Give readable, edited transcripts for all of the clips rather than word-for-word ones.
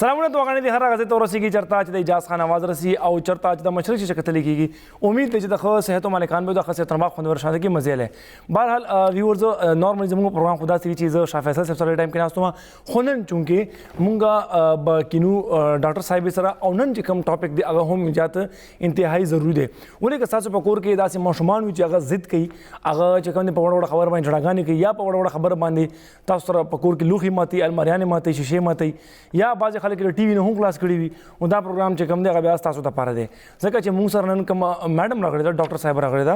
سلامونه توغانې د هر هغه ځای ته ورسېږي چېرته چې د اجاز خان آواز رسي او چېرته چې د مشرق چې کتلی کېږي امید دی چې د ښه صحت و مالکان به د ښه صحت نرماق خوندور شانته کې مزې لري. بهرحال ویورز نارملي زموږ پروګرام خو داسې وي چې زه شاه فیصل صاحب سره ټایم کې ناست وم خو نن چونکې مونږ به کینو ډاکټر صاحب سره او نن چې کوم ټاپک دی هغه هم زیات انتهایي ضروري دی ولې که ستاسو په کور کې داسې ماشومان وي چې هغه ضد کوي هغه چې کوم دی په وړه وړه خبره باندې جړاګانې کوي یا په وړه وړه خبره باندې تاسو سره په کور کې لوښي ماتي الماریانې ماتي شیشې ماتي یا بعضې خلک د ټي وي نه هم خلاص کړي وي نو دا پروګرام چې کوم دی هغه بیا ستاسو دپاره دی ځکه چې موږ سره نن کوم میډم راغلې ده ډاکټر صاحب راغلې ده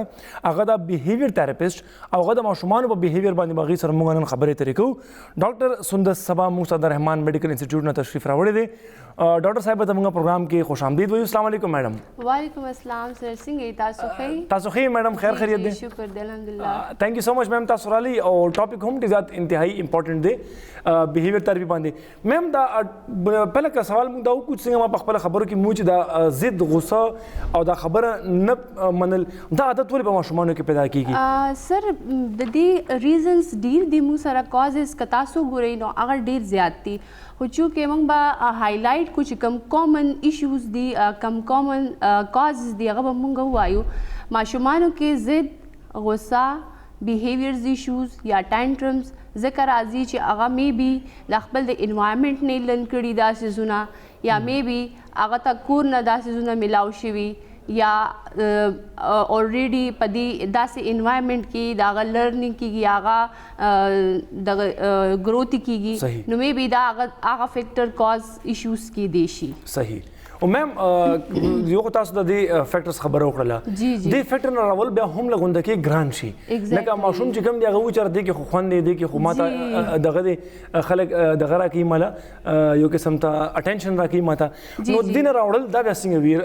هغه د بیهیویر تھراپسټ او هغه د ماشومانو په بیهیویر باندې به هغې سره موږ نن خبرې اترې کوو. ډاکټر سندس صبا موږ سره د رحمان میډیکل انسټیټیوټ نه تشریف راوړی دی. ډاکټر صاحب ته موږ پروګرام کې خوش آمدید وایو. السلام علیکم میډم. وعلیکم السلام سر څنګه تاسو ښه تاسو ښه میډم خیر خیریت دی شکر دی الحمدلله تھینک یو سو مچ میم تاسو رالی او ټاپک هم ډېر زیات انتهایی امپورټنټ دی بیهیویر تھراپي باندې. میم دا پهله که سوال موږ دا وکړو څنګه ما په خپله خبرو کې موږ چې دا ضد غصه او دا خبره نه منل دا عادت ولې په ماشومانو کې پیدا کېږي؟ سر د دې ریزنز ډېر دي موږ سره کازز که تاسو ګورئ نو هغه ډېر زیات دي خو چونکې موږ به هایلایټ کړو چې کم کامن ایشوز دي کم کامن کازز دي هغه به موږ ووایو. ماشومانو کې ضد غصه بیهیویرز ایشوز یا ټینټرمز ځکه راځي چې هغه میبي د خپل د انوایرمنټ نه لرن کړي دا څیزونه یا میبي هغه ته کور نه دا څیزونه میلاو شوي یا اورېډي په دې داسې انوایرمنټ کې د هغه لرنینګ کېږي هغه دغه گروتھ کېږي نو میبي دا هغه فیکټر کاز ایشوز کېدی شي. صحیح. او میم یو خو تاسو د دې فیکټرز خبره وکړله دې فیکټر نه راول بیا هم لږ غونډه کې ګران شي لکه ماشوم چې کوم دی هغه وایي چې دې کې خو خوند دی دې کې خو ماته دغه دی خلک دغه راکوي ماله یو قسم ته اټینشن راکوي ماته نو دې نه راوړل دا بیا څنګه وي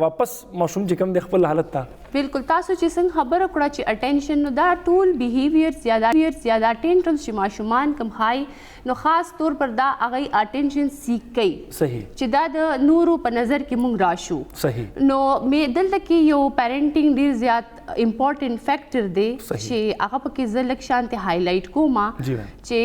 واپس ماشوم چې کوم دی خپل حالت ته بالکل تاسو چې څنګه خبره کړه چې اټینشن نو دا ټول بیهیویرز یا دا ټینټرمز چې ماشومان کم خای نو خاص طور پر دا هغه اټینشن سیک کوي صحیح چې دا د نورو په نظر کې مونږ راشو صحیح نو مې دلته کې یو پیرنټینګ ډیر زیات امپورټنٹ فیکټر دی چې هغه پکې زه لږ شانته هایلایټ کوم چې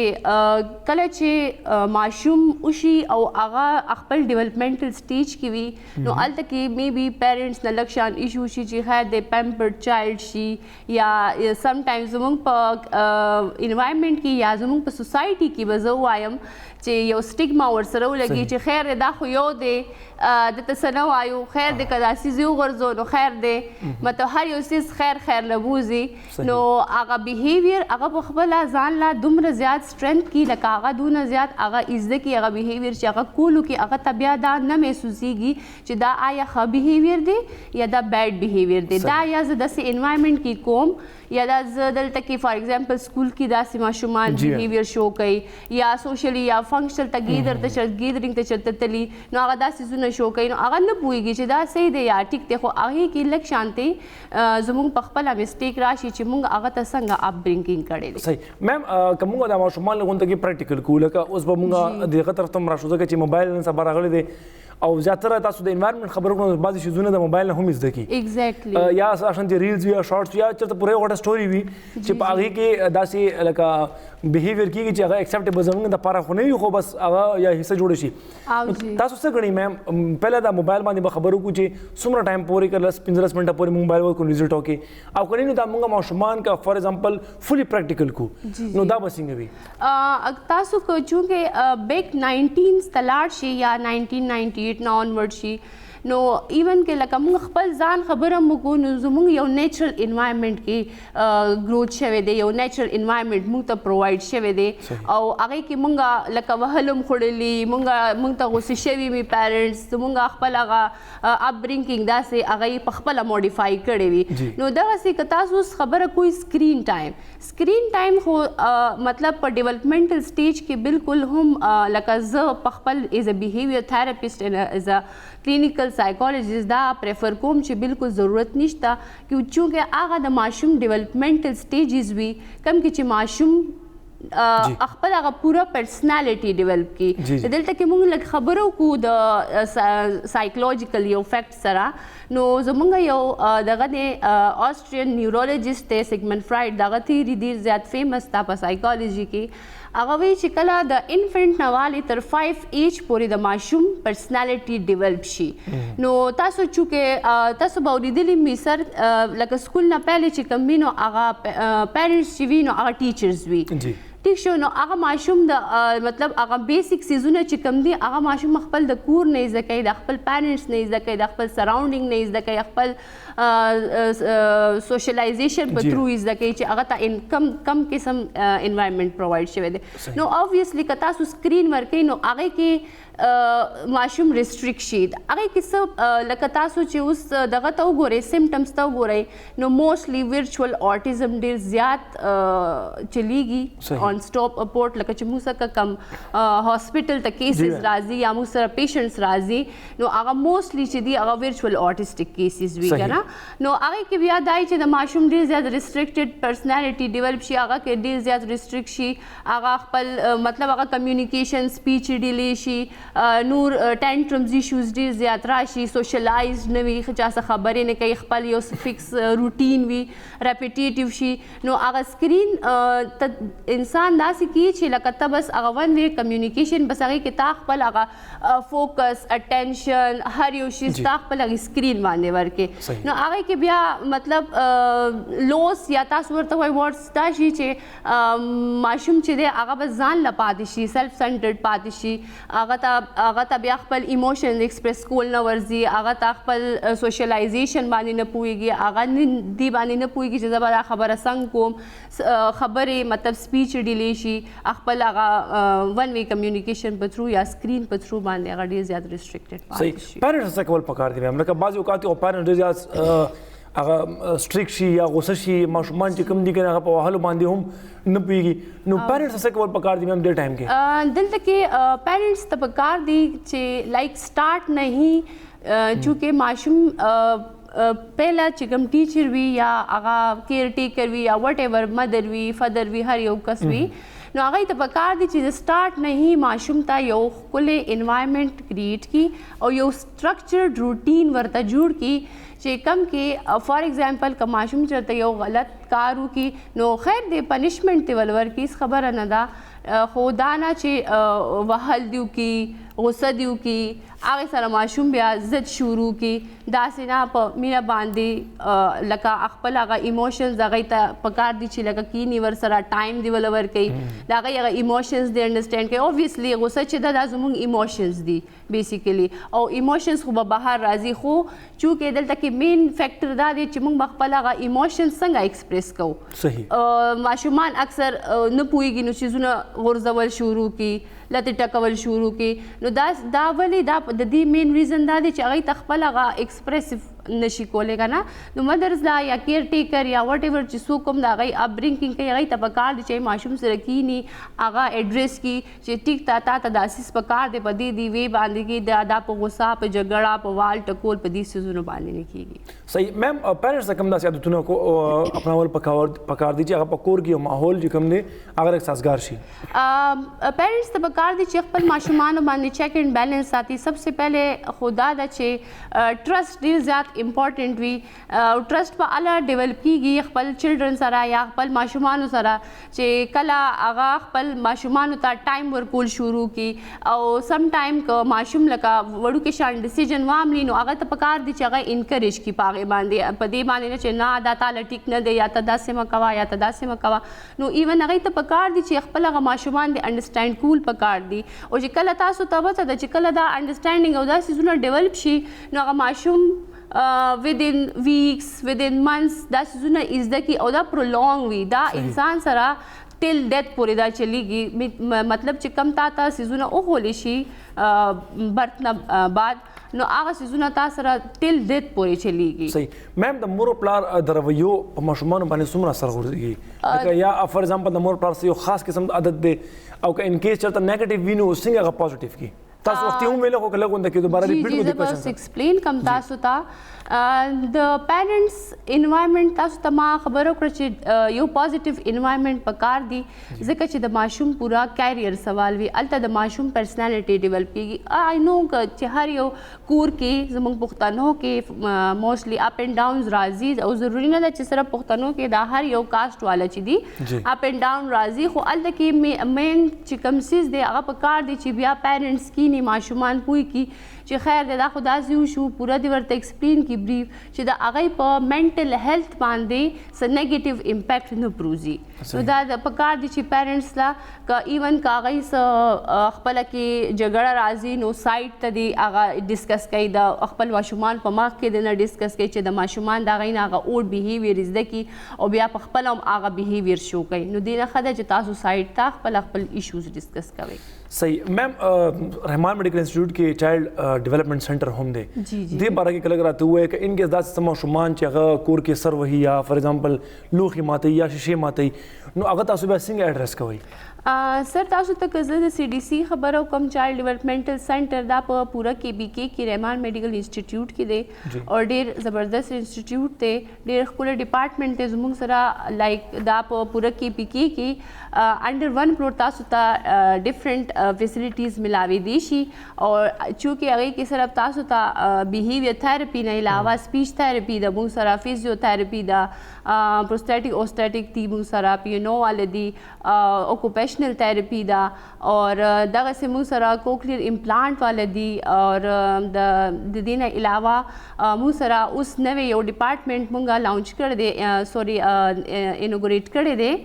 کله چې ماشوم وشي او هغه خپل ډیولپمنټل سټیج کې وي نو هلته کې مې بي پیرنټس نه لږ شان ایشو شي چې خیر د پیمپرډ چایلډ شي یا سم ټایمز زموږ په انوایرمنټ کې یا زموږ په سوسایټي کې به زه وایم چې یو سټیګما ورسره ولګي چې خیر دا خو یو دی دته څه نه وایو خیر دی که دا څیز یې وغورځو نو خیر دی مطلب هر یو څیز خیر نه بوځي نو هغه بیهیویر هغه په خپله ځان لا دومره زیات سټرنث کي لکه هغه دونه زیات هغه زده کي هغه بیهیویر چې هغه کولو کې هغه ته بیا دا نه محسوسیږي چې دا آیا ښه بیهیویر دی یا دا بیډ بیهیویر دی دا یا زه داسې انوایرمنټ کې کوم یا دا زه دلته کې فار ایگزامپل سکول کې داسې ماشومان بیهیویر شو کوي یا سوشلی یا فنکشنل ته ګیدرینګ ته چرته تلي نو هغه دا څیزونه شو کوي نو هغه نه پوهېږي چې دا صحیح دی یا ټیک دی خو هغې کې لږ شانتې زموږ په خپله مسټیک راشي چې موږ هغه ته څنګه اپ برینګینګ کړی دی. صحیح میم که موږ د ماشومان له غونډه کې پریکټیکل کوو لکه اوس به موږ دغه طرف ته هم راشو ځکه چې موبایل نن سبا راغلی دی او زیاتره تاسو د انوایرمنټ خبرو کړو بعضې شیزونه د موبایل نه هم زده کي ایگزیکټلی یا شانتې ریلز وي یا شارټس وي یا چېرته پوره غوټه سټوري وي چې په هغې کې داسې لکه بیهیویر کېږي چې هغه ایکسپټیبل زموږ دپاره خو نه وي خو بس هغه یا حصه جوړه شي. تاسو څه ګڼئ میم پهله دا موبایل باندې به خبرو کړو چې څومره ټایم پورې که 15 منټه پورې موبایل ورکړو وزټ وکړي او که نه نو دا موږ ماشومان که فار ایگزامپل فولي پریکټیکل کړو نو دا به څنګه وي؟ تاسو که چونکې بیک 19 ته لاړ شي یا 1998 نه آنورډ شي نو ایون کې لکه موږ خپل ځان خبره وکړو نو زموږ یو نیچرل انوایرمنټ کې گروتھ شوی دی یو نیچرل انوایرمنټ موږ ته پرووایډ شوی دی او هغې کې موږ لکه وهلم خوړلي موږ ته غوسې شوي وي پیرنټس زموږ خپل هغه اپ برینګینګ داسې هغه په خپله موډیفای کړی وي نو دغسې که تاسو اوس خبره کوئ سکرین ټایم خو مطلب په ډیولپمنټل سټیج کې بالکل هم لکه زه په خپل ایز ا بیهیویر تھراپسټ ایز ا کلینیکل سایکالوجسٹ دا پریفر کوم چې بالکل ضرورت نشته چونکې هغه د ماشوم ډیولپمنټل سټیجز وي کوم کې چې ماشوم خپل هغه پوره پرسنالټي ډیولپ کړي دلته کې موږ لږ خبرو کوو د سایکولوجیکل یو فیکټ سره نو زموږ یو دغه دی آسټریان نیورولوجسټ دی سیګمنډ فرایډ دغه تھیوري ډېر زیات فیمس ده په سایکالوجي کې هغه وی چې کله د انفنټ نه والې تر 5 ایج پورې د ماشوم پرسنالټي ډیولپ شي نو تاسو چونکې تاسو به اورېدلي مې سر لکه سکول نه پهلې چې کوم وي نو هغه پیرنټس چې وي نو هغه ټیچرز وي ٹھیک شو نو هغه ماشوم د مطلب هغه بیسیک سیزونه چې کوم دي هغه ماشوم خپل د کور نه زده کوي د خپل پیرنټس نه زده کوي د خپل سراونډینګ نه زده کوي خپل سوشلایزیشن په تھرو زده کوي چې هغه ته کم قسم انوایرنمنت پرووایډ شوی دی نو obviously که تاسو سکرین ورکوي نو هغه کې ماشوم ریسټریکټ شي هغه کې څه لکه تاسو چې اوس دغه ته وګورئ سمټمز ته وګورئ نو موسټلی ورچوال اوټیزم ډېر زیات چلیږي آن سټاپ اپورټ لکه چې موږ سره کم هاسپټل ته کیسز راځي یا موږ سره پیشنټس راځي نو هغه موسټلی چې دي هغه ورچوال اوټیسټک کیسز وي که نه نو هغه کې بیا دا چې د ماشوم ډېر زیات ریسټریکټډ پرسنالټي ډیولپ شي هغه کې ډېر زیات ریسټریکټ شي هغه خپل مطلب هغه کمیونیکیشن سپیچ ډیلی شي نور ټینټرمز ایشوز ډېر زیات راشي سوشلایز نه وي چا څه خبرې نه کوي خپل یو فکس روټین وي ریپیټیټیو شي نو هغه سکرین انسان داسې کیي چې لکه ته بس هغه ون وی کمیونیکیشن بس هغې کې تا خپل هغه فوکس اټینشن هر یو شي تا خپل هغې سکرین باندې ورکې نو هغې کې بیا مطلب لوس یا تاسو ورته وایي ورډس دا شي چې ماشوم چې دی هغه بس ځان له پاتې شي سیلف سنټرډ پاتې شي هغه ته بیا خپل ایموشنز ایکسپریس کول نه ورځي هغه ته خپل سوشلایزیشن باندې نه پوهېږي هغه دې باندې نه پوهېږي چې زه به دا خبره څنګه کوم خبرې مطلب سپیچ ډیلی شي خپل هغه ون وی کمیونیکیشن په تھرو یا سکرین په تھرو باندې هغه ډېر زیات ریسټریکټډ پاتې شي پیرنټس څه کول پکار دي میم لکه بعضې اوقات پیرنټ ډېر زیات هغه سټریک شي یا غوسه شي ماشومان چې کوم دي که هغه په وهلو باندې هم نه پوهېږي نو پیرنټس څه کول پکار دي میم ډېر ټایم کې دلته کې پیرنټس ته پکار دي چې لایک سٹارټ نه چونکې ماشوم پہلا چې کوم ټیچر وي یا هغه کیر ټیکر وي یا وټ ایور مدر وي فادر وي هر یو کس وي نو هغې ته پکار دی چې سٹارټ نه هی ماشوم ته یو ښکلی انوایرمنټ کریټ کړي او یو سټرکچرډ روټین ورته جوړ کړي چې کم کې فار ایگزامپل که ماشوم چېرته یو غلط کار وکړي نو خیر دی پنشمنټ دې ول ورکړي هېڅ خبره نه ده خو دا نه چې وهل دې وکړي غصه دې وکړي هغې سره ماشوم بیا ضد شروع کړي داسې نه په مینه باندې لکه خپل هغه ایموشنز هغې ته پکار دي چې لکه کیني ورسره ټایم دې ول ورکوي د هغې هغه ایموشنز دې انډرسټینډ کوي اوبویسلی غصه چې ده دا زموږ ایموشنز دي بیسیکلی او ایموشنز خو به بهر راځي خو چونکې دلته کې مین فیکټر دا دی چې موږ به خپل هغه ایموشنز څنګه ایکسپریس کوو صحیح ماشومان اکثر نه پوهېږي نو څیزونه غورځول شروع کړي لتې ټکول شروع کړي نو دا ولې دا د دې مین ریزن دا دی چې هغوی ته خپل هغه ایکسپریسیو نشي کولی که نه نو مدرز لا یا کیر ټیکر یا وټ ایور چې څوک هم د هغوی اپبرنګینګ کوي هغوی ته پکار دی چې ماشوم سره کیني هغه ایډریس کړي چې ټیک تا ته داسې پکار دی په دې دې وی باندې کې دا په غصه په جګړه په وال ټکول په دې څیزونو باندې نه کېږي صحیح میم پیرنټس ته کوم داسې عادتونه اپناول پکار دي چې هغه په کور کې یو ماحول چې کوم دی هغه لږ سازګار شي پیرنټس ته پکار دي چې خپل ماشومانو باندې چیک اینڈ بیلنس ساتي سب سے پہلے خدا دا چې ټرسټ ډېر زیات امپورټنټ وي او ټرسټ په اله ډیولپ کېږي خپل چلډرن سره یا خپل ماشومانو سره چې کله هغه خپل ماشومانو ته ټایم ورکول شروع کړي او سم ټایم که ماشوم لکه وړوکې شان ډیسیژن واخلي نو هغه ته پکار دي چې هغه انکریج کړي په هغې باندې په دې باندې نه چې نه دا تاله ټیک نه دی یا ته داسې مه کوه یا ته داسې مه کوه نو ایون هغې ته پکار دي چې خپل هغه ماشومان دې انډرسټینډ کول پکار دي او چې کله تاسو ته پته ده چې کله دا انډرسټینډینګ او دا څیزونه ډیولپ شي نو هغه ماشوم within weeks within months دا څیزونه زده کړي او دا پرولونګ وي دا انسان سره ټل ډیث پورې دا چلیږي مطلب چې کم تا ته څیزونه وښولی شي برت نه بعد نو هغه څیزونه تا سره ټل ډیث پورې چلیږي صحیح میم د مور او پلار د رویو په ماشومانو باندې څومره اثر غورځېږي لکه یا فار ایگزامپل د مور پلار سره یو خاص قسم عادت دی او که ان کیس چېرته نیګیټیو وي نو څنګه هغه پازیټیو کړي تاسو وخت هم ویل خو کله غونډه کې دوباره ریپیټ کو دی بس ایکسپلین کم تاسو ته د پیرنټس انوایرنمنت تاسو ته ما خبرو کړ چې یو پازیټیو انوایرنمنت پکار دی ځکه چې د ماشوم پورا کیریئر سوال وي الته د ماشوم پرسنالټي ډیولپ کیږي آی نو چې هر یو کور کې زموږ پښتنو کې موسټلی اپ اینڈ ډاونز راځي او ضروری نه ده چې صرف پښتنو کې دا هر یو کاسټ والا چې دی اپ اینڈ ډاون راځي خو الته کې مین چې کوم سیز دی هغه پکار دی چې بیا پیرنټس کی نه ماشومان پوي کی چې خیر دا خدا سي شو پورا دی ورته ایکسپلین کی بریف چې دا هغه په منټل هیلث باندې س نیگیټیو امپیکټ نه پروزي نو دا د پکار دي چې پیرنټس لا کا ایون کاغی س خپل کې جګړه راځي نو سایت ته دی هغه ډیسکس کوي دا خپل ماشومان په مخ کې د ډیسکس کوي چې د ماشومان دا غي نه هغه اوټ بیهیویر زده کی او بیا په خپل هم هغه بیهیویر شو کوي نو دینه خدای چې تاسو سایت ته خپل ایشوز ډیسکس کوي صحیح میم رحمان میڈیکل انسٹیٹیوٹ کے چائلڈ ڈیولپمنٹ سینٹر هم دی دې باره کې کله راته وای ک ان کې داسې سم شومان چې هغه کور کې سر وهي یا فار ایگزامپل لوخي ماته یا شیشه ماته نو هغه تاسو به څنګه ایڈریس کوئ سر تاسو ته زه د سی ډي سی خبرو کوم چایلډ ډیولپمنټل سینټر دا په پوره کې بي کې رحمان میډیکل انسټیټیوټ کې دی او ډېر زبردست انسټیټیوټ دی ډېر ښکلی ډپارټمنټ دی زموږ سره لایک دا په پوره کې بي کې انډر ون فلور تاسو ته ډفرنٹ فیسلټیز ملاوي دي شي او چونکې هغې کې صرف تاسو ته بیهیویر تھراپي نه علاوه سپیچ تھراپي د موږ سره فزیوتھراپي ده پروسټیټک اوسټیټک دی موږ سره پی نو والے دي اوکوپیشنل تھراپی دا اور دغه سمو سره کوکلیر امپلانٹ والا دی اور د دین علاوه مو سره اوس نوې یو ډپارټمنټ مونږه لانچ کړی دی سوري انوګریټ کړی دی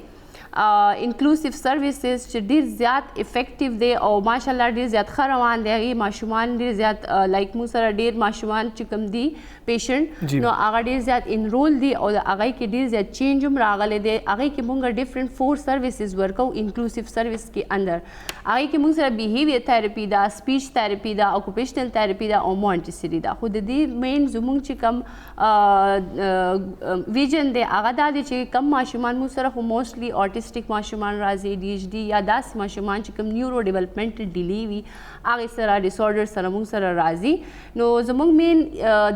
انکلوسیو سروسز چې ډیر زیات افیکټیو دی او ماشاءالله ډیر زیات ښه روان دی هغې ماشومان ډیر زیات لایک مو سره ډیر ماشومان چې کوم دي پیشنټ نو هغه ډیر زیات انرول دي او هغې کې ډیر زیات چینج هم راغلی دی هغې کې مونږ ډفرنٹ 4 سروسز ورکو انکلوسیو سروس کې اندر هغې کې مونږ سره بیهیویر تھراپي ده سپیچ تھراپي ده اوکوپیشنل تھراپي ده او مونټیسري ده خو د دې مین زموږ چې کوم ویژن دی هغه دا دی چې کم ماشومان مو سره خو موسټلی آټیسټک ماشومان راځي ډي ایچ ډي یا داسې ماشومان چې کوم نیورو ډیولپمنټل ډیلی وي هغې سره ډسارډر سره موږ سره راځي نو زموږ مین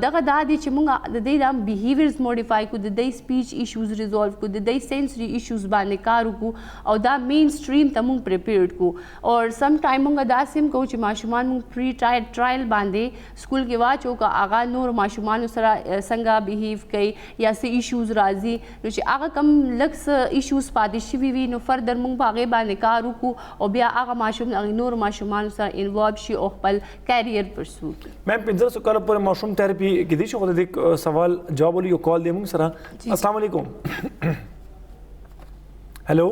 دغه دا دی چې موږ د دوی دا بیهیویرز موډیفای کړو د دوی سپیچ ایشوز ریزالو کړو د دوی سینسري ایشوز باندې کار وکړو او دا مین سټریم ته موږ پریپیرډ کړو اور سم ټایم موږ داسې هم کوو چې ماشومان موږ پری ټرایل باندې سکول کې واچو که هغه نور ماشومانو سره څنګه بیهیو کوي یا څه ایشوز راځي نو چې هغه کم لږ څه ایشوز پاتې شوي وي نو فردر موږ په هغې باندې کار وکړو او بیا هغه ماشوم هغې نورو ماشومانو سره انوالو شي او خپل کیریئر پرسو کړي میم 1500 کاله پورې ماشوم تھراپي کېدی شي خو د دې سوال جواب ولې یو کال دی موږ سره السلام علیکم ہیلو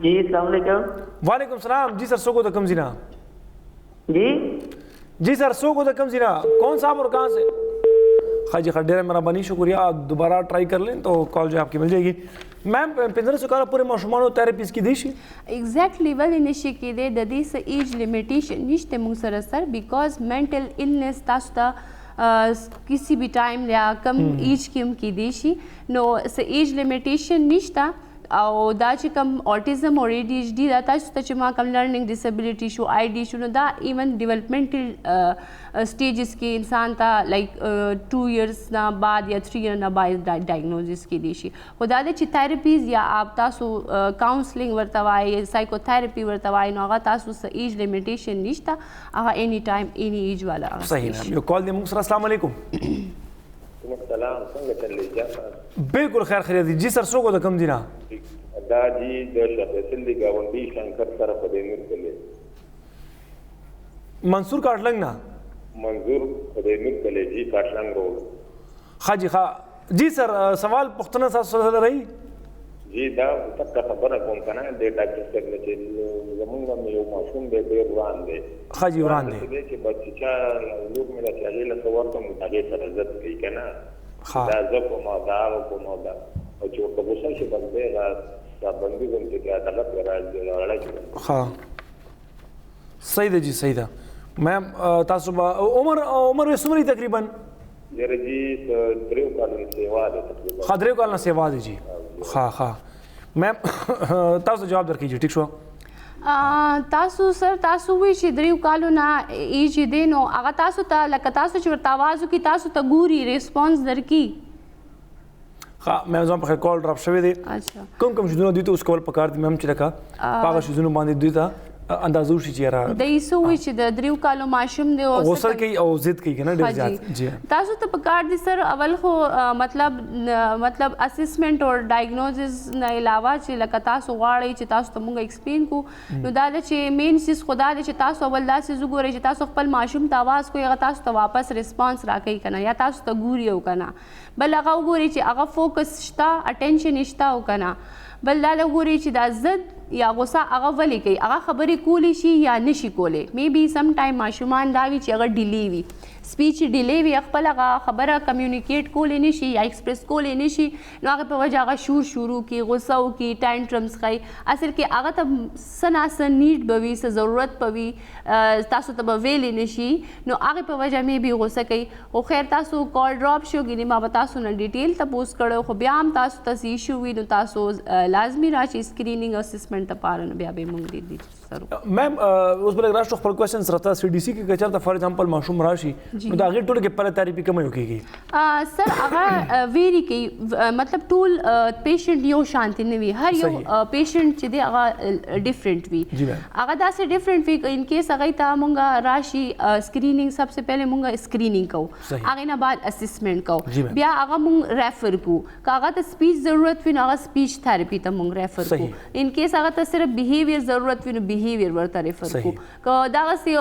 جی السلام علیکم وعلیکم السلام جی سر سوکو دا کم زینا جی سر سوکو دا کم زینا کون صاحب اور کہاں سے خواجی خڈیرہ مہربانی شکریہ آپ دوبارہ ٹرائی کر لیں تو کال جو آپ کی مل جائے گی میم 1500 کاله پورې ماشومانو تھراپیز کېدی شي ایگزیکټلی ولې نشي کېدی د دې څه ایج لیمیټیشن نشته موږ سره سر بیکاز منټل النس تاسو ته کسی بھی ټایم یا کم ایج کې هم کېدی شي نو څه ایج لیمیټیشن نشته او دا چې کوم اوټیزم او اے ډي ایچ ډي دا تاسو ته چې ما کوم لرننګ ډسیبلیټي شو آی ډي شو نو دا ایون ډیولپمنټل سټیجز کې انسان ته لایک 2 ایئرس نه بعد یا 3 ایئر نه بعد ډایګنوزس کېدی شي خو دا دی چې تھراپیز یا آپ تاسو کاؤنسلنګ ورته وایي سایکو تھراپي ورته وایي نو هغه تاسو څه ایج لیمیټیشن نشته هغه اینی ټایم اینی ایج والا صحیح میم یو کال دی موږ سره السلام علیکم السلام څنګه چلې جا بالکل خیر خیریت دی جی سر څوک د کم دی نه دا جی د شفیع دی گاونډي شنکر سره په دې نور کله منصور کاټلنګ نه منظور په دې نور کله جی کاټلنګ رو خاجی خا جی سر سوال پختنه تاسو سره رہی جی دا تک خبره کوم کنه د ډاکټر سره چې زمونږ یو ماشوم دی ډیر روان دی خاجی وران دی چې بچا لوګ مې راځي له څور ته متاګه سره عزت کوي کنه ها دا زه کوم دا او چې په وسه شي باندې را دا باندې کوم چې عدالت راځي ها صحیح ده جی صحیح ده میم تاسو عمر وسمري تقریبا یره جی دریو کالن سیوا ده تقریبا خدریو کالن سیوا ده جی ها میم تاسو جواب درکړئ ٹھیک شو تاسو سر تاسو وی چې دریو کالو نه ای چې دی نو هغه تاسو ته لکه تاسو چې ورته آواز وکړي تاسو ته ګوري ریسپانس درکړي. ښه میم زما په خیر کال ډراپ شوی دی. کوم شیزونه دوی ته اوس کول پکار دي میم چې لکه په هغه شیزونو باندې دوی ته اندازه وشي چې یاره د ایسو وی چې د دریو کالو ماشوم دی او غوسه کوي او ضد کوي کنه ډېر زیات. جی تاسو ته پکار دي سر اول خو مطلب اسسمنٹ او ډایګنوزس نه علاوه چې لکه تاسو غواړئ چې تاسو ته مونږ ایکسپلین کو نو دا چې مین سیس خدا دې چې تاسو اول داسې وګورئ چې تاسو خپل ماشوم ته आवाज کوئ هغه تاسو ته واپس ریسپانس راکوي کنه یا تاسو ته ګوري او کنه بل هغه وګورئ چې هغه فوکس شته اټینشن شته او کنه بل دا وګورئ چې دا ضد یا غوسه هغه ولې کوي هغه خبرې کولی شي یا نشي کولی می بي سم ټایم ماشومان دا وي چې هغه ډیلی وي سپیچ ډیلی وي خپل هغه خبره کمیونیکیټ کولی نشي یا ایکسپریس کولی نشي نو هغه په وجه هغه شروع کی غوسه وکړي ټینټرمز کوي اصل کې هغه ته څه ناسه نیډ به وي څه ضرورت به وي تاسو ته به ویلی نشي نو هغې په وجه می بي غوسه کوي خو خیر تاسو کال ډراپ شو ګینې ما به تاسو نه ډیټیل تپوس کړی خو بیا هم تاسو ته څه ایشو وي نو تاسو لازمي راشي اسکرینینګ اسسمنټ دپاره نو بیا به یې موږ دې سرو. میم اوس بل راشو خپل کوېسچنس راته سی ډي سي کې که چېرته فار ایگزامپل ماشوم راشي نو د هغې ټولو کې پله تیراپي کومه یو کېږي؟ سر هغه ویری کوي مطلب ټول پیشنټ یو شانتي نه وي هر یو پیشنټ چې دی هغه ډفرنٹ وي هغه داسې ډفرنٹ وي ان کیس هغې ته مونږ راشي اسکرینینګ سب سے پہلے مونږ اسکرینینګ کوو هغې نه بعد اسسمنټ کوو بیا هغه مونږ ریفر کوو که هغه ته سپیچ ضرورت وي نو هغه سپیچ تھراپي ته مونږ ریفر کوو ان کیس هغه ته صرف بیهیویر ضرورت وي نو بیهیویر ورته ریفر کوو که دغسې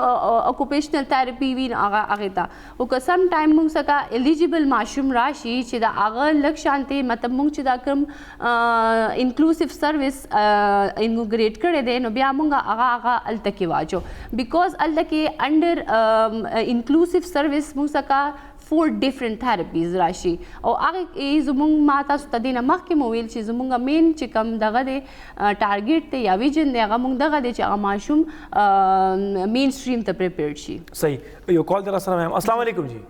اکوپیشنل تھراپي وي نو هغې ته او که سم ټایم مونږ څخه الیجیبل ماشوم راشي چې د هغه لږ شانتې مطلب مونږ چې دا کوم انکلوسیو سروس انګریډ کړی دی نو بیا مونږ هغه هلته کې واچو بیکاز هلته کې انډر انکلوسیو سروس مونږ څخه 4 ډفرنٹ تھراپیز راشي او هغه زموږ ما تاسو ته دې نه مخکې مو ویل چې زموږ مین چې کوم دغه دی ټارګیټ دی یا ویژن دی هغه مونږ دغه دی چې هغه ماشوم مین اسټریم ته پریپیئرډ شي. صحیح یو کال در سره میم. السلام علیکم جی.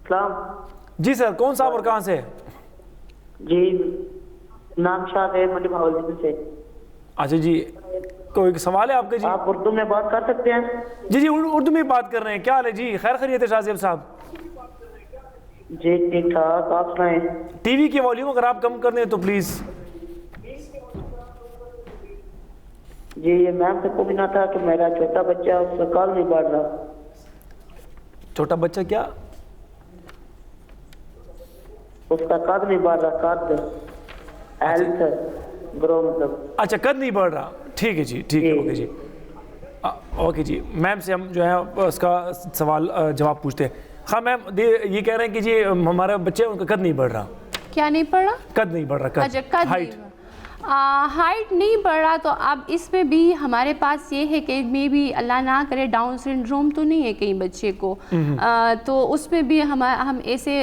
سلام جی سر کون صاحب اور کہاں سے؟ جی نام شاہ ہے منڈی بہاولپور سے. اچھا جی کوئی سوال ہے آپ کا؟ جی آپ اردو میں بات کر سکتے ہیں؟ جی جی اردو میں بات کر رہے ہیں. کیا حال ہے جی؟ خیر خیریت ہے شاہ زیب صاحب؟ جی ٹھیک ٹھاک. آپ سنائیں. ٹی وی کی والیوم اگر آپ کم کر دیں تو پلیز. جی یہ میم سے پوچھنا تھا کہ میرا چھوٹا بچہ اس کا کال نہیں بڑھ رہا. چھوٹا بچہ کیا؟ اس کا قد نہیں بڑھ رہا. قد ہیلتھ گرو مطلب. اچھا قد نہیں بڑھ رہا. ٹھیک ہے جی ٹھیک ہے اوکے جی اوکے جی. میم سے ہم جو ہے اس کا سوال جواب پوچھتے ہیں. ہاں میم یہ کہہ رہے ہیں کہ جی ہمارے بچے ان کا قد نہیں بڑھ رہا. کیا نہیں بڑھ رہا؟ قد نہیں بڑھ رہا. ہائٹ نہیں بڑھ رہا تو اب اس میں بھی ہمارے پاس یہ ہے کہ میں بھی اللہ نہ کرے ڈاؤن سنڈروم تو نہیں ہے کہیں بچے کو تو اس میں بھی ہم ایسے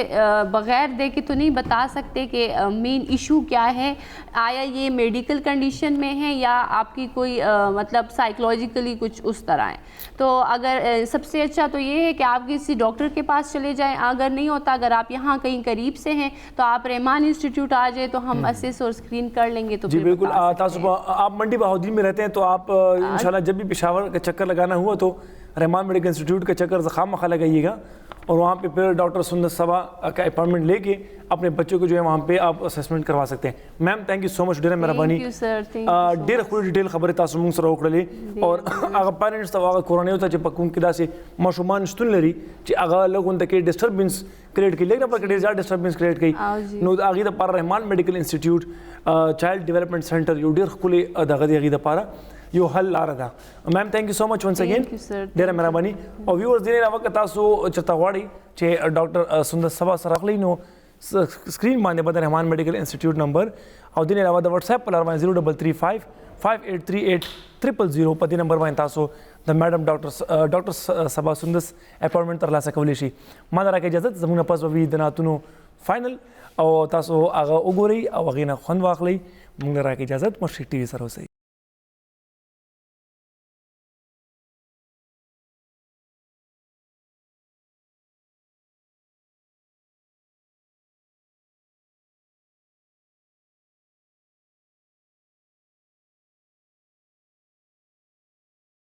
بغیر دیکھے تو نہیں بتا سکتے کہ مین ایشو کیا ہے. آیا یہ میڈیکل کنڈیشن میں ہے یا آپ کی کوئی مطلب سائیکولوجیکلی کچھ اس طرح ہے. تو اگر سب سے اچھا تو یہ ہے کہ آپ کسی ڈاکٹر کے پاس چلے جائیں. اگر نہیں ہوتا اگر آپ یہاں کہیں قریب سے ہیں تو آپ رحمان انسٹیٹیوٹ آ جائیں تو ہم اسیس اور اسکرین کر لیں گے. تو جی بالکل. آپ منڈی بہاؤدین میں رہتے ہیں تو آپ انشاءاللہ جب بھی پشاور کا چکر لگانا ہوا تو رحمان میڈیکل انسٹیٹیوٹ کا چکر خام مخواہ لگائیے گا اور وہاں پہ پھر ڈاکٹر سندس صبا کا اپائنٹمنٹ لے کے اپنے بچوں کو جو ہے وہاں پہ آپ اسسمنٹ کروا سکتے ہیں. میم تھینک یو سو مچ ډیره مهرباني. ډېر خوري ډیټیل خبرې تاسو موږ سره وکړلې او هغه پیرنټس ته هغه کورنیو ته چې په کوم کې داسې ماشومان شتون لري چې هغه لږ کې ډسټربنس کریټ کوي لږ نه پکې ډېر زیات ډسټربنس کریټ کوي نو هغې دپاره رحمان میډیکل انسټیټیوټ چایلډ ډیولپمنټ سینټر یو ډېر ښکلی دغه دی هغې دپاره یو حل لاره ده. میم تھینک یو سو مچ ونس اگین ډېره مهرباني. او ویورز دې نه علاوه که تاسو چېرته غواړئ چې ډاکټر سندس صبا سره راغلی نو سکرین باندې به د رحمان میډیکل انسټیټیوټ نمبر او دې نه علاوه د وټس اپ په لار باندې 0335583800 په دې نمبر باندې تاسو د میډم ډاکټر صبا سندس اپوینټمنټ ترلاسه کولی شي. ما د راکړې اجازت زموږ نه پس به وي د نعتونو فائنل او تاسو هغه وګورئ او هغې نه خوند واخلئ. موږ نه راکړې اجازت مشرق ټي وي سره اوسئ.